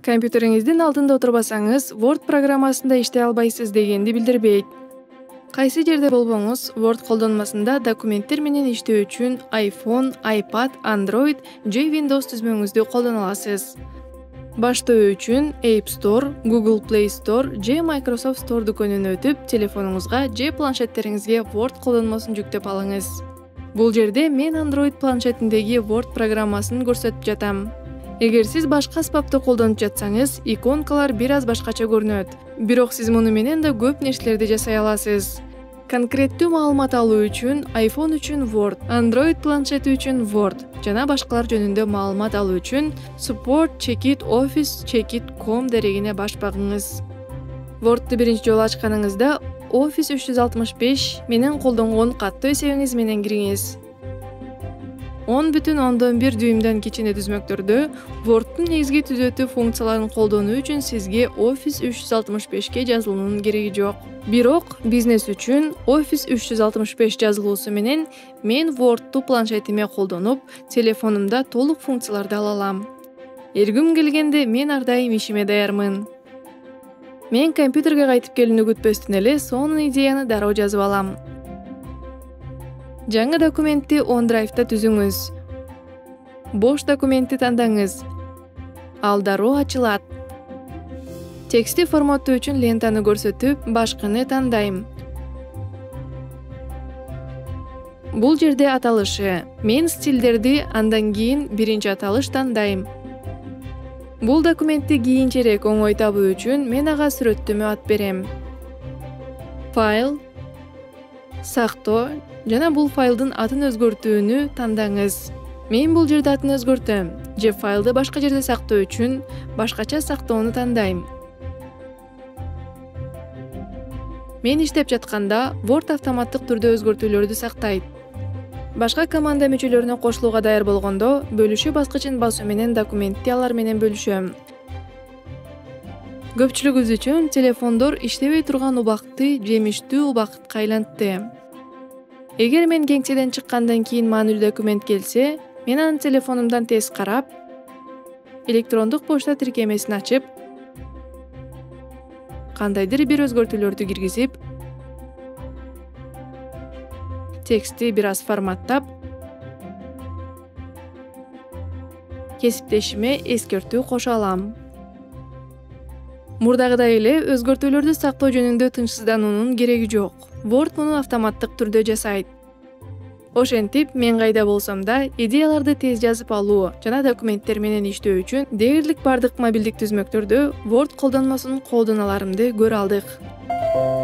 Компьютериңиздин алдында отурбасаңыз, Word программасында иштей албайсыз дегенди билдирбейт. Кайсы жерде болбоңуз, Word колдонмасында документтер менен иштөө үчүн iPhone, iPad, Android же Windows түзмөңүздү колдоно аласыз. Баштоо үчүн App Store, Google Play Store же Microsoft Store дүкөнүнө өтүп, телефонуңузга же планшеттериңизге Word колдонмосун жүктөп алыңыз. Бул жерде мен Android планшетиндеги Word программасын көрсөтүп жатам. Эгер сиз башка аспапты колдонуп жатсаңыз, иконкалар бир аз башкача көрүнөт. Бирок сиз муну менен да көп нерселерди жасай аласыз. Конкреттүү маалымат алуу үчүн iPhone үчүн Word, Android планшети үчүн Word жана башкалар жөнүндө маалымат алуу үчүн Support Checkit Office Checkit.com дерегине баш багыңыз. Word'ду биринчи жолу ачканыңызда Office 365 менен колдонгон каттуу эсебиңиз менен кириңиз. 10,1 дюймдан кичине түзмөктөрдө Word'дун негизги түзөтүү функцияларын колдонуу үчүн сизге Office 365ке жазылуунун кереги жок. Бирок бизнес үчүн Office 365 жазылуусу менен мен Word'ду планшетиме колдонуп, телефонумда толук функцияларды ала алам. Эргим келгенде мен ар дайым ишиме даярмын. Мен компьютерге кайтып келүүнү күтпөстөн эле сонун идеяны дароо жазып алам. Жаңы документти OneDrive'да түзүңүз. Бош документти тандаңыз. Ал дароо ачылат. Текстти форматтоо үчүн лентаны көрсөтүп, башкыны тандайм. Бул жерде аталышы. Мен стилдерди андан кийин биринчи аталыш тандайм. Бул документти кийинчерээк оңой табуу үчүн мен ага сүрөттөмө ат берем. Файл, сактоо жана бул файлдын атын өзгөртүүнү тандаңыз. Мен бул жерде атын өзгөртөм, же файлды башка жерде сактоо үчүн башкача сактоону тандайм. Мен иштеп жатканда Word автоматтык түрдө өзгөртүүлөрдү сактайт. Башка команда мүчөлөрүнө кошулууга даяр болгондо, бөлүшүү баскычын басуу менен документти алар менен бөлүшөм. Көпчүлүгүбүз үчүн телефондор иштебей турган убакытты жемиштүү убакытка айлантты. Эгер мен кеңседен чыккандан кийин маанилүү документ келсе, мен аны телефонумдан тез карап, электрондук почта тиркемесин ачып, кандайдыр бир өзгөртүүлөрдү киргизип, текстти бир аз форматтап, кесиптешиме эскертүү кошо алам. Мурдагыдай эле өзгөртүүлөрдү сактоо жөнүндө тынчсыздануунун кереги жок. Word муну автоматтык түрдө жасайт. Ошентип, мен кайда болсом да идеяларды тез жазып алуу жана документтер менен иштөө үчүн дээрлик бардык мобилдик түзмөктөрдө Word колдонмосун колдоно аларымды көрө алдык.